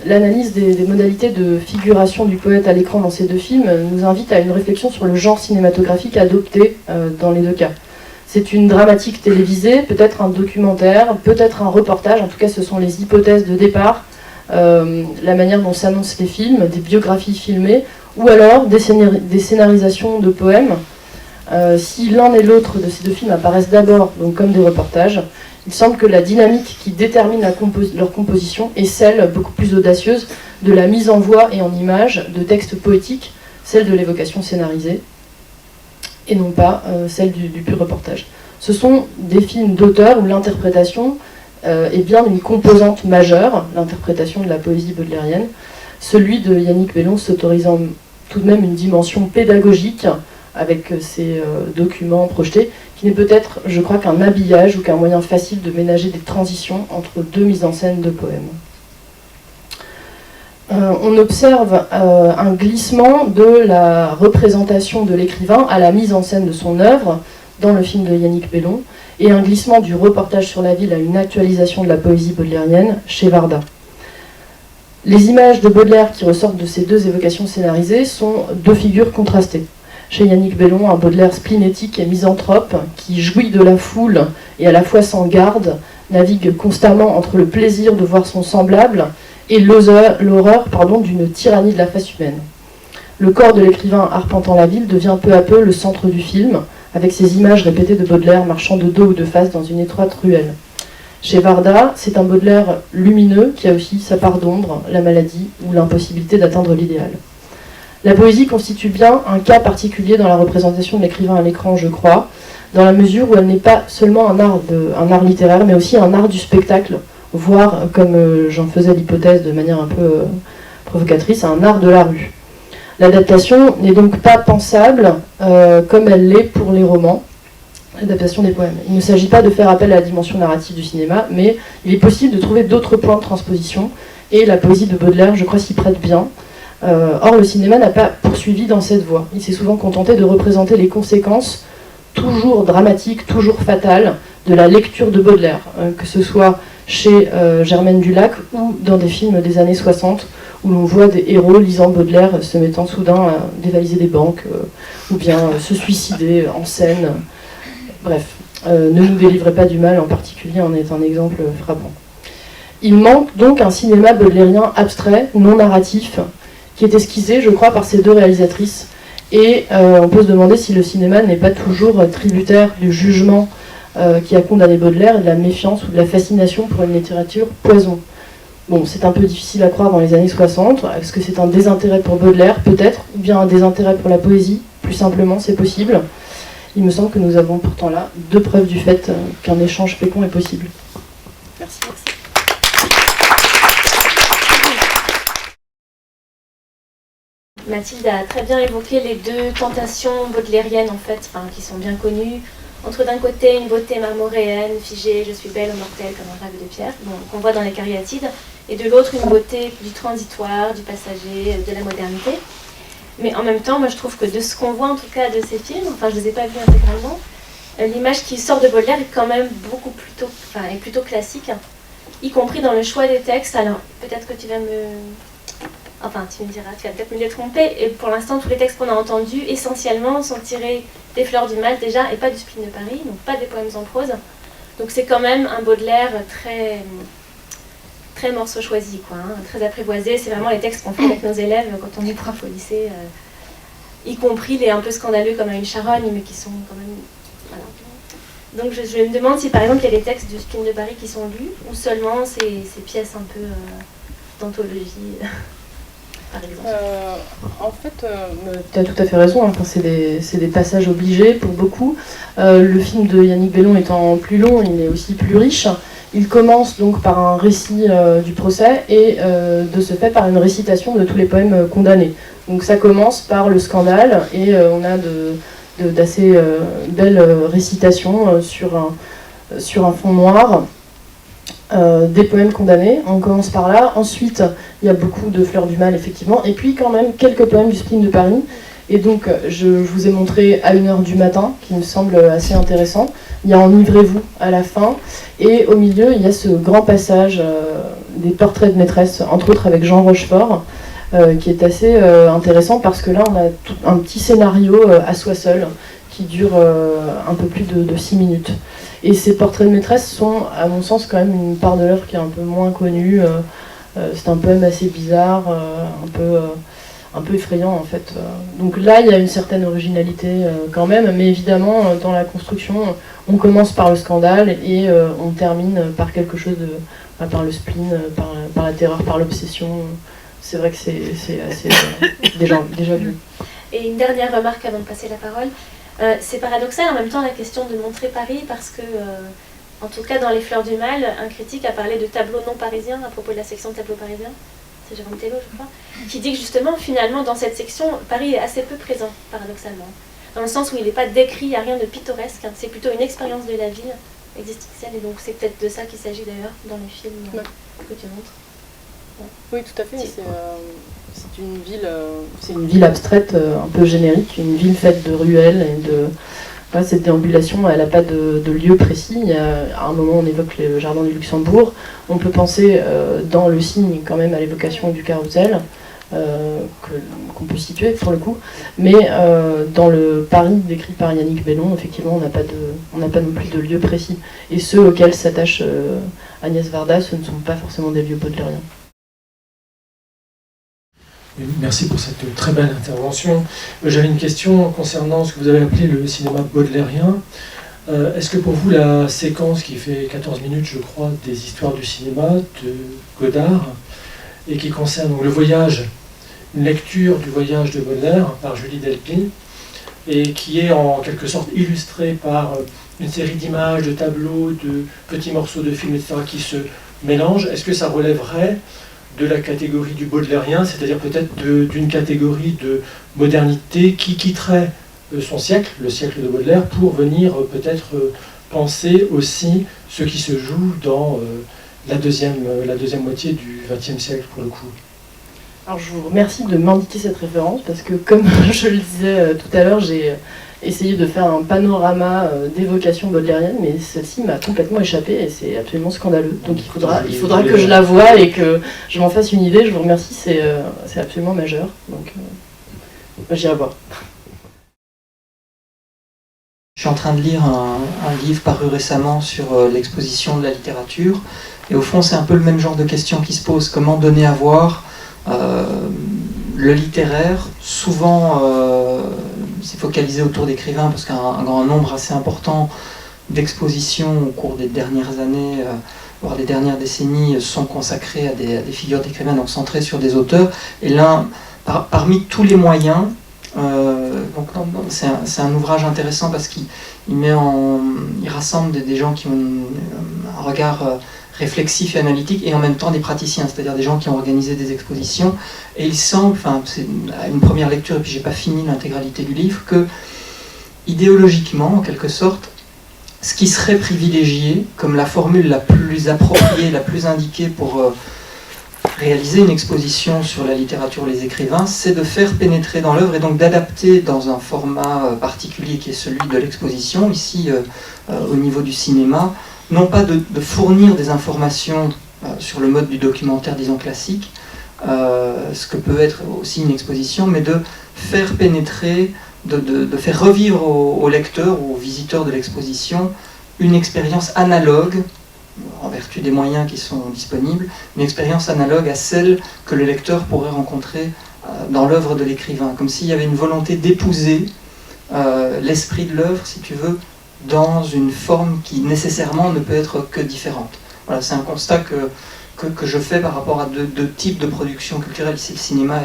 l'analyse des modalités de figuration du poète à l'écran dans ces deux films nous invite à une réflexion sur le genre cinématographique adopté dans les deux cas. C'est une dramatique télévisée, peut-être un documentaire, peut-être un reportage, en tout cas ce sont les hypothèses de départ, la manière dont s'annoncent les films, des biographies filmées, ou alors des scénarisations de poèmes. Si l'un et l'autre de ces deux films apparaissent d'abord donc comme des reportages, il semble que la dynamique qui détermine leur composition est celle, beaucoup plus audacieuse, de la mise en voix et en image de textes poétiques, celle de l'évocation scénarisée, et non pas celle du pur reportage. Ce sont des films d'auteur où l'interprétation est bien une composante majeure, l'interprétation de la poésie baudelairienne, celui de Yannick Bellon s'autorisant tout de même une dimension pédagogique avec ces documents projetés, qui n'est peut-être, je crois, qu'un habillage ou qu'un moyen facile de ménager des transitions entre deux mises en scène de poèmes. On observe un glissement de la représentation de l'écrivain à la mise en scène de son œuvre dans le film de Yannick Bellon, et un glissement du reportage sur la ville à une actualisation de la poésie baudelairienne chez Varda. Les images de Baudelaire qui ressortent de ces deux évocations scénarisées sont deux figures contrastées. Chez Yannick Bellon, un Baudelaire splénétique et misanthrope qui jouit de la foule et à la fois sans garde, navigue constamment entre le plaisir de voir son semblable et l'horreur d'une tyrannie de la face humaine. Le corps de l'écrivain arpentant la ville devient peu à peu le centre du film, avec ces images répétées de Baudelaire marchant de dos ou de face dans une étroite ruelle. Chez Varda, c'est un Baudelaire lumineux qui a aussi sa part d'ombre, la maladie ou l'impossibilité d'atteindre l'idéal. La poésie constitue bien un cas particulier dans la représentation de l'écrivain à l'écran, je crois, dans la mesure où elle n'est pas seulement un art littéraire, mais aussi un art du spectacle, voire, comme j'en faisais l'hypothèse de manière un peu provocatrice, un art de la rue. L'adaptation n'est donc pas pensable comme elle l'est pour les romans, l'adaptation des poèmes. Il ne s'agit pas de faire appel à la dimension narrative du cinéma, mais il est possible de trouver d'autres points de transposition, et la poésie de Baudelaire, je crois, s'y prête bien. Or, le cinéma n'a pas poursuivi dans cette voie. Il s'est souvent contenté de représenter les conséquences toujours dramatiques, toujours fatales, de la lecture de Baudelaire, que ce soit chez Germaine Dulac ou dans des films des années 60, où l'on voit des héros lisant Baudelaire se mettant soudain à dévaliser des banques, ou bien se suicider en scène. Bref, Ne nous délivrez pas du mal en particulier en est un exemple frappant. Il manque donc un cinéma baudelairien abstrait, non narratif, qui est esquissé, je crois, par ces deux réalisatrices. Et on peut se demander si le cinéma n'est pas toujours tributaire du jugement qui a condamné Baudelaire, de la méfiance ou de la fascination pour une littérature poison. Bon, c'est un peu difficile à croire dans les années 60. Est-ce que c'est un désintérêt pour Baudelaire, peut-être, ou bien un désintérêt pour la poésie? Plus simplement, c'est possible. Il me semble que nous avons pourtant là deux preuves du fait qu'un échange fécond est possible. Merci. Mathilde a très bien évoqué les deux tentations baudelairiennes en fait, qui sont bien connues. Entre d'un côté une beauté marmoréenne, figée, je suis belle au mortel comme un rêve de pierre, qu'on voit dans les Cariatides, et de l'autre une beauté du transitoire, du passager, de la modernité. Mais en même temps, moi je trouve que de ce qu'on voit en tout cas de ces films, je ne les ai pas vus intégralement, l'image qui sort de Baudelaire est quand même plutôt classique, y compris dans le choix des textes. Alors peut-être que tu vas tu me diras, tu vas peut-être me les tromper, et pour l'instant tous les textes qu'on a entendus essentiellement sont tirés des Fleurs du Mal déjà, et pas du Spleen de Paris, donc pas des poèmes en prose. Donc c'est quand même un Baudelaire très morceau choisi, très apprivoisé. C'est vraiment les textes qu'on fait avec nos élèves quand on est prof au lycée, y compris les un peu scandaleux comme à une charogne, mais qui sont quand même... Voilà. Donc je me demande si par exemple il y a des textes du Spleen de Paris qui sont lus, ou seulement ces pièces un peu d'anthologie. Tu as tout à fait raison, c'est des passages obligés pour beaucoup. Le film de Yannick Bellon étant plus long, il est aussi plus riche. Il commence donc par un récit du procès et de ce fait par une récitation de tous les poèmes condamnés. Donc ça commence par le scandale et on a d'assez belles récitations sur un fond noir. Des poèmes condamnés, on commence par là. Ensuite, il y a beaucoup de Fleurs du Mal, effectivement, et puis quand même quelques poèmes du Spleen de Paris. Et donc, je vous ai montré À 1h du matin, qui me semble assez intéressant. Il y a Enivrez-vous à la fin, et au milieu, il y a ce grand passage des portraits de maîtresse, entre autres avec Jean Rochefort, qui est assez intéressant parce que là, on a un petit scénario à soi seul qui dure un peu plus de 6 minutes. Et ces portraits de maîtresse sont, à mon sens, quand même une part de l'œuvre qui est un peu moins connue. C'est un poème assez bizarre, un peu effrayant en fait. Donc là, il y a une certaine originalité quand même, mais évidemment, dans la construction, on commence par le scandale et on termine par quelque chose par le spleen, par la terreur, par l'obsession. C'est vrai que c'est assez déjà vu. Et une dernière remarque avant de passer la parole. C'est paradoxal en même temps la question de montrer Paris parce que, en tout cas dans Les Fleurs du Mal, un critique a parlé de tableau non parisien à propos de la section tableau parisien, c'est Jérôme Tello je crois, qui dit que justement finalement dans cette section, Paris est assez peu présent paradoxalement, dans le sens où il n'est pas décrit, il n'y a rien de pittoresque, c'est plutôt une expérience de la ville existentielle, et donc c'est peut-être de ça qu'il s'agit d'ailleurs dans les films que tu montres. Oui, tout à fait. C'est une ville abstraite, un peu générique, une ville faite de ruelles et de... Voilà, cette déambulation, elle n'a pas de lieu précis. À un moment, on évoque le jardin du Luxembourg. On peut penser dans le signe quand même à l'évocation du carrousel, qu'on peut situer pour le coup. Mais dans le Paris décrit par Yannick Bellon, effectivement, on n'a pas non plus de lieu précis. Et ceux auxquels s'attache Agnès Varda, ce ne sont pas forcément des lieux baudelairiens. Merci pour cette très belle intervention. J'avais une question concernant ce que vous avez appelé le cinéma baudelairien. Est-ce que pour vous, la séquence qui fait 14 minutes, je crois, des histoires du cinéma de Godard, et qui concerne donc, le voyage, une lecture du voyage de Baudelaire par Julie Delpy, et qui est en quelque sorte illustrée par une série d'images, de tableaux, de petits morceaux de films, etc., qui se mélangent, est-ce que ça relèverait de la catégorie du baudelairien, c'est-à-dire peut-être d'une catégorie de modernité qui quitterait son siècle, le siècle de Baudelaire, pour venir peut-être penser aussi ce qui se joue dans la deuxième moitié du XXe siècle pour le coup. Alors je vous remercie de m'indiquer cette référence parce que comme je le disais tout à l'heure, j'ai essayé de faire un panorama d'évocation baudelairienne, mais celle-ci m'a complètement échappé et c'est absolument scandaleux. Donc il faudra que je la voie et que je m'en fasse une idée. Je vous remercie, c'est absolument majeur. Donc j'irai voir. Je suis en train de lire un livre paru récemment sur l'exposition de la littérature. Et au fond, c'est un peu le même genre de question qui se pose. Comment donner à voir le littéraire, souvent c'est focalisé autour d'écrivains, parce qu'un grand nombre assez important d'expositions au cours des dernières années, voire des dernières décennies, sont consacrées à des figures d'écrivains, donc centrées sur des auteurs. Et là, parmi tous les moyens, c'est un ouvrage intéressant parce qu'il rassemble des gens qui ont un regard réflexif et analytique et en même temps des praticiens, c'est-à-dire des gens qui ont organisé des expositions. Et il semble, c'est une première lecture et puis j'ai pas fini l'intégralité du livre, que idéologiquement, en quelque sorte, ce qui serait privilégié comme la formule la plus appropriée, la plus indiquée pour réaliser une exposition sur la littérature ou les écrivains, c'est de faire pénétrer dans l'œuvre et donc d'adapter dans un format particulier qui est celui de l'exposition, ici au niveau du cinéma, non pas de fournir des informations sur le mode du documentaire, disons classique, ce que peut être aussi une exposition, mais de faire pénétrer, de faire revivre aux lecteurs ou aux visiteurs de l'exposition une expérience analogue, en vertu des moyens qui sont disponibles, une expérience analogue à celle que le lecteur pourrait rencontrer dans l'œuvre de l'écrivain, comme s'il y avait une volonté d'épouser l'esprit de l'œuvre, si tu veux, dans une forme qui nécessairement ne peut être que différente. Voilà, c'est un constat que je fais par rapport à deux types de production culturelle, ici le cinéma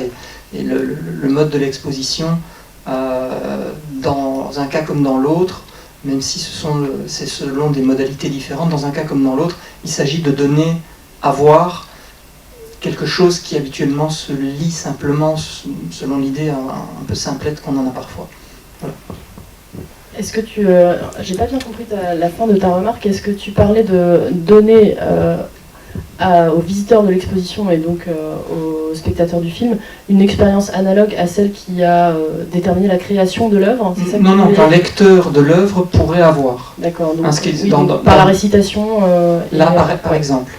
et le mode de l'exposition, dans un cas comme dans l'autre, même si c'est selon des modalités différentes, dans un cas comme dans l'autre, il s'agit de donner à voir quelque chose qui habituellement se lit simplement selon l'idée un peu simplette qu'on en a parfois. Voilà. Est-ce que j'ai pas bien compris la fin de ta remarque, est-ce que tu parlais de donner aux visiteurs de l'exposition et donc aux spectateurs du film une expérience analogue à celle qui a déterminé la création de l'œuvre? Non, qu'un lecteur de l'œuvre pourrait avoir. D'accord, donc, par la récitation. Là, par exemple.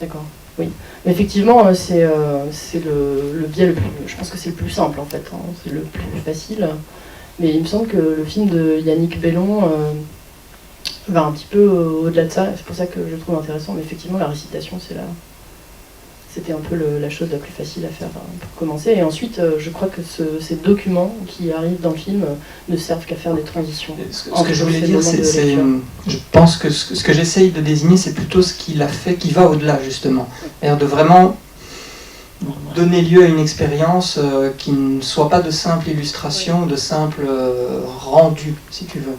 D'accord, oui. Mais effectivement, c'est le biais le plus. Je pense que c'est le plus simple en fait, hein, c'est le plus facile. Mais il me semble que le film de Yannick Bellon va un petit peu au-delà de ça, c'est pour ça que je le trouve intéressant, mais effectivement la récitation c'était un peu la chose la plus facile à faire pour commencer, et ensuite je crois que ces documents qui arrivent dans le film ne servent qu'à faire des transitions. Ce que je voulais dire, je pense que ce que j'essaye de désigner, c'est plutôt ce qu'il a fait, qui va au-delà justement, c'est-à-dire de vraiment donner lieu à une expérience qui ne soit pas de simple illustration, de simple rendu, si tu veux.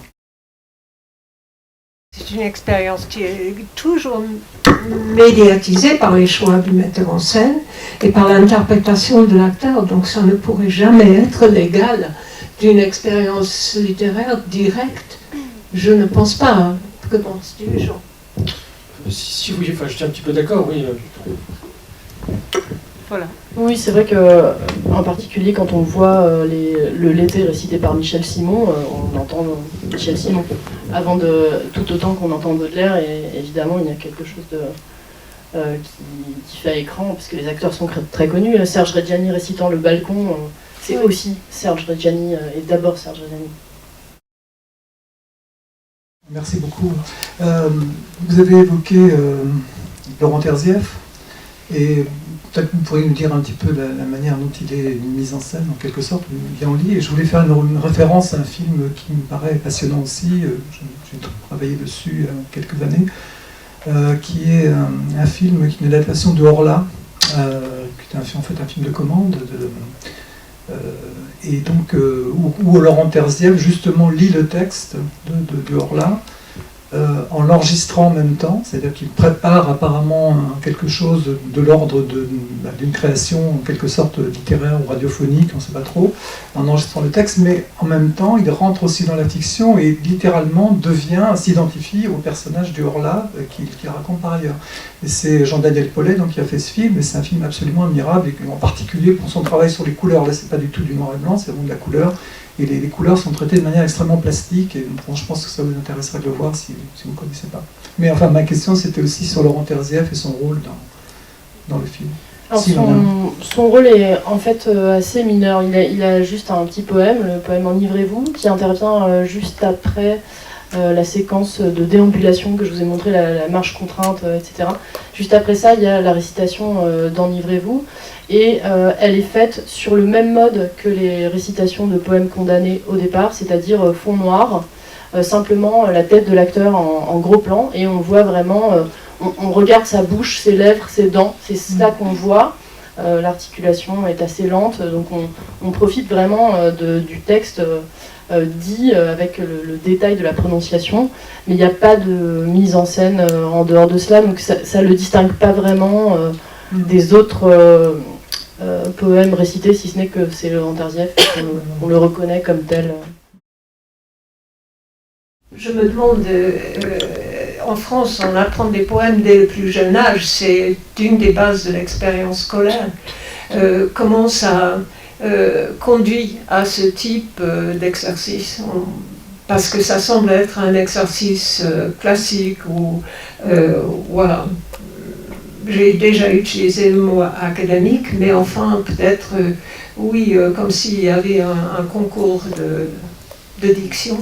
C'est une expérience qui est toujours médiatisée par les choix du metteur en scène et par l'interprétation de l'acteur, donc ça ne pourrait jamais être l'égal d'une expérience littéraire directe. Je ne pense pas. Hein. Que penses-tu, Jean? Si oui, je suis un petit peu d'accord, oui. Voilà. Oui, c'est vrai que, en particulier quand on voit le L'été récité par Michel Simon, on entend Michel Simon tout autant qu'on entend Baudelaire, et évidemment il y a quelque chose qui fait à écran, parce que les acteurs sont très connus. Serge Reggiani récitant Le Balcon, c'est aussi Serge Reggiani, et d'abord Serge Reggiani. Merci beaucoup. Vous avez évoqué Laurent Terzieff, et tout peut-être vous pourriez nous dire un petit peu la manière dont il est mis en scène, en quelque sorte, bien on lit. Et je voulais faire une référence à un film qui me paraît passionnant aussi, j'ai travaillé dessus il y a quelques années, qui est un film qui est une adaptation de Horla, qui est en fait un film de commande, et donc où Laurent Terzieff justement lit le texte de Horla, en l'enregistrant en même temps, c'est-à-dire qu'il prépare apparemment quelque chose de l'ordre d'une création en quelque sorte littéraire ou radiophonique, on ne sait pas trop, en enregistrant le texte, mais en même temps il rentre aussi dans la fiction et littéralement s'identifie au personnage du Horla qu'il raconte par ailleurs. Et c'est Jean-Daniel Paulet donc, qui a fait ce film, et c'est un film absolument admirable, et en particulier pour son travail sur les couleurs. Là c'est pas du tout du noir et blanc, c'est vraiment de la couleur. Et les couleurs sont traitées de manière extrêmement plastique, et bon, je pense que ça vous intéresserait de le voir si vous ne connaissez pas. Mais enfin, ma question, c'était aussi sur Laurent Terzieff et son rôle dans le film. Alors, son rôle est en fait assez mineur. Il a juste un petit poème, le poème Enivrez-vous, qui intervient juste après la séquence de déambulation que je vous ai montré, la marche contrainte, etc. Juste après ça, il y a la récitation d'Enivrez-vous. Et elle est faite sur le même mode que les récitations de poèmes condamnés au départ, c'est-à-dire fond noir, simplement la tête de l'acteur en gros plan, et on voit vraiment, on regarde sa bouche, ses lèvres, ses dents, c'est ça qu'on voit. L'articulation est assez lente, donc on profite vraiment du texte dit avec le détail de la prononciation, mais il n'y a pas de mise en scène en dehors de cela, donc ça ne le distingue pas vraiment des autres poèmes récités, si ce n'est que c'est Laurent Terzieff, on le reconnaît comme tel. Je me demande, en France, on apprend des poèmes dès le plus jeune âge, c'est une des bases de l'expérience scolaire. Comment ça conduit à ce type d'exercice? Parce que ça semble être un exercice classique où, voilà. J'ai déjà utilisé le mot académique, mais enfin, peut-être, oui, comme s'il y avait un concours de diction.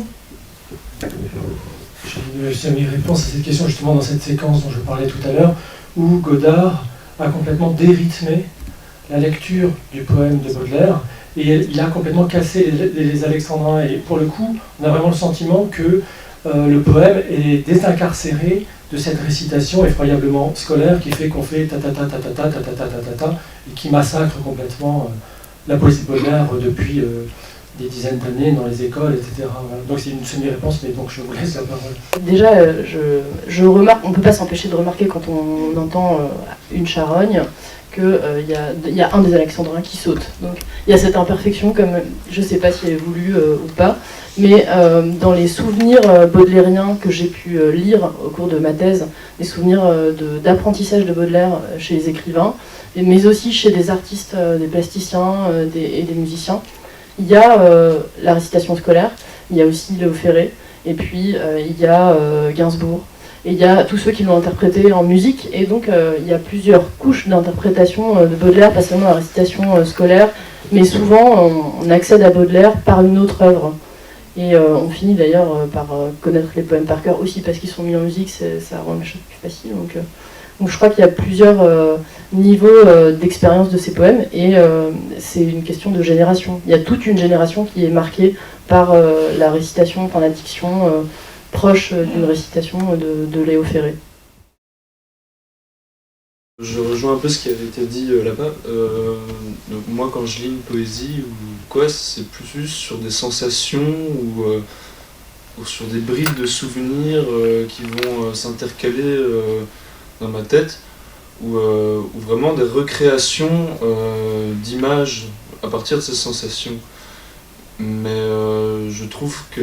J'ai semi-réponse à cette question justement dans cette séquence dont je parlais tout à l'heure, où Godard a complètement dérythmé la lecture du poème de Baudelaire, et il a complètement cassé les alexandrins. Et pour le coup, on a vraiment le sentiment que le poème est désincarcéré de cette récitation effroyablement scolaire qui fait qu'on fait ta-ta-ta-ta-ta-ta-ta-ta-ta-ta, et qui massacre complètement la poésie de Baudelaire depuis des dizaines d'années dans les écoles, etc. Voilà. Donc c'est une semi-réponse, mais donc je vous laisse la parole. Déjà, je remarque, on ne peut pas s'empêcher de remarquer quand on entend une charogne qu'il y a un des alexandrins qui saute. Donc il y a cette imperfection, comme je ne sais pas si elle est voulue ou pas, mais dans les souvenirs baudelairiens que j'ai pu lire au cours de ma thèse, des souvenirs d'apprentissage de Baudelaire chez les écrivains, mais aussi chez des artistes, des plasticiens et des musiciens, il y a la récitation scolaire, il y a aussi Léo Ferré, et puis il y a Gainsbourg. Et il y a tous ceux qui l'ont interprété en musique, et donc il y a plusieurs couches d'interprétation de Baudelaire, pas seulement la récitation scolaire, mais souvent on accède à Baudelaire par une autre œuvre. Et on finit d'ailleurs par connaître les poèmes par cœur aussi, parce qu'ils sont mis en musique, ça rend la chose plus facile. Donc je crois qu'il y a plusieurs niveaux d'expérience de ces poèmes, et c'est une question de génération. Il y a toute une génération qui est marquée par la récitation, par la diction, proche d'une récitation de Léo Ferré. Je rejoins un peu ce qui avait été dit là-bas. Donc moi, quand je lis une poésie ou quoi, c'est plus sur des sensations ou sur des bribes de souvenirs qui vont s'intercaler dans ma tête, ou vraiment des recréations d'images à partir de ces sensations. Mais je trouve que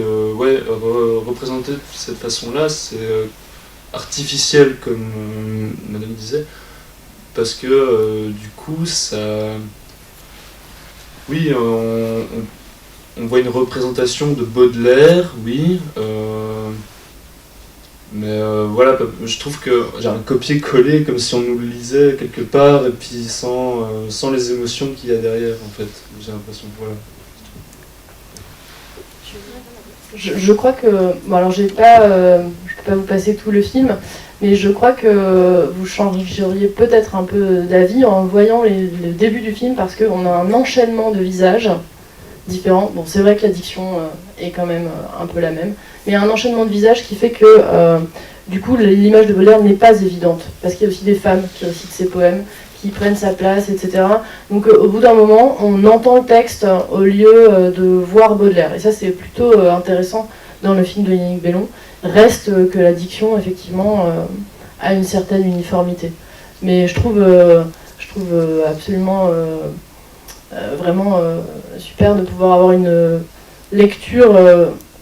représenter de cette façon-là, c'est artificiel, comme madame disait, parce que du coup, ça... Oui, on voit une représentation de Baudelaire, oui, mais voilà, je trouve que j'ai un copier-coller, comme si on nous le lisait quelque part, et puis sans les émotions qu'il y a derrière, en fait, j'ai l'impression, voilà. Je crois que, bon alors j'ai pas, je vais pas vous passer tout le film, mais je crois que vous changeriez peut-être un peu d'avis en voyant le début du film, parce qu'on a un enchaînement de visages différents. Bon, c'est vrai que la diction est quand même un peu la même, mais un enchaînement de visages qui fait que du coup l'image de Baudelaire n'est pas évidente, parce qu'il y a aussi des femmes qui récitent ses poèmes, qui prennent sa place, etc. Donc au bout d'un moment, on entend le texte au lieu de voir Baudelaire. Et ça, c'est plutôt intéressant dans le film de Yannick Bellon. Reste que la diction, effectivement, a une certaine uniformité. Mais je trouve absolument vraiment super de pouvoir avoir une lecture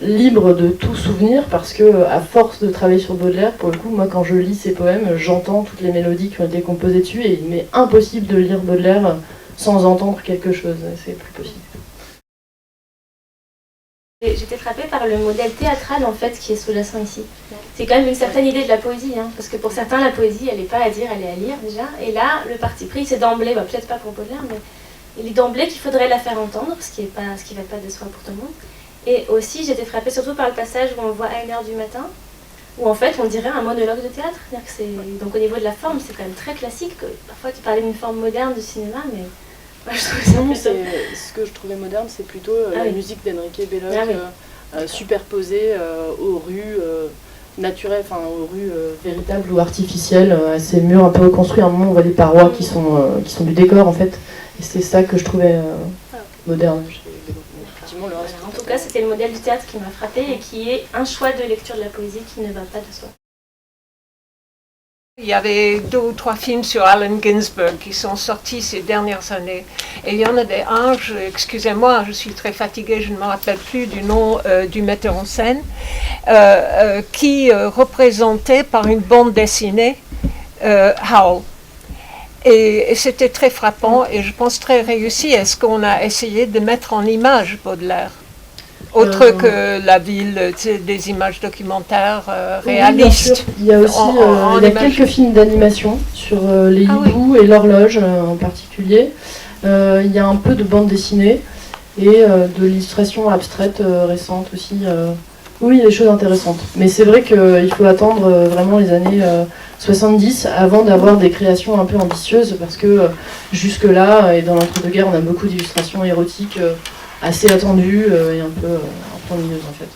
libre de tout souvenir, parce que à force de travailler sur Baudelaire, pour le coup, moi quand je lis ses poèmes, j'entends toutes les mélodies qui ont été composées dessus, et il m'est impossible de lire Baudelaire sans entendre quelque chose, c'est plus possible. J'étais frappée par le modèle théâtral en fait qui est sous-jacent ici. C'est quand même une certaine idée de la poésie, hein, parce que pour certains la poésie elle n'est pas à dire, elle est à lire déjà, et là le parti pris c'est d'emblée, peut-être pas pour Baudelaire, mais il est d'emblée qu'il faudrait la faire entendre, ce qui va pas de soi pour tout le monde. Et aussi, j'étais frappée surtout par le passage où on voit à 1h du matin, où en fait on dirait un monologue de théâtre. Donc au niveau de la forme, c'est quand même très classique. Parfois tu parlais d'une forme moderne du cinéma, mais moi je trouve ça plutôt... Ce que je trouvais moderne, c'est plutôt Ah la oui. musique d'Enrique Belloc, Ah oui. superposée aux rues naturelles, enfin aux rues... Véritable ou artificielle, ces murs un peu reconstruits, à un moment on voit des parois qui sont du décor en fait, et c'est ça que je trouvais moderne. Le reste, En tout cas, c'était le modèle du théâtre qui m'a frappée et qui est un choix de lecture de la poésie qui ne va pas de soi. Il y avait 2 ou 3 films sur Allen Ginsberg qui sont sortis ces dernières années. Et il y en avait un, excusez-moi, je suis très fatiguée, je ne me rappelle plus du nom du metteur en scène, qui représentait par une bande dessinée Howl. Et c'était très frappant et je pense très réussi. Est-ce qu'on a essayé de mettre en image Baudelaire autre que la ville, des images documentaires réalistes? Oui, il y a aussi il y a quelques films d'animation sur les hiboux et l'horloge en particulier. Il y a un peu de bande dessinée et de l'illustration abstraite récente aussi. Oui, il y a des choses intéressantes. Mais c'est vrai qu'il faut attendre vraiment les années 70 avant d'avoir des créations un peu ambitieuses, parce que jusque-là, et dans l'entre-deux-guerres, on a beaucoup d'illustrations érotiques assez attendues et un peu ennuyeuses en fait.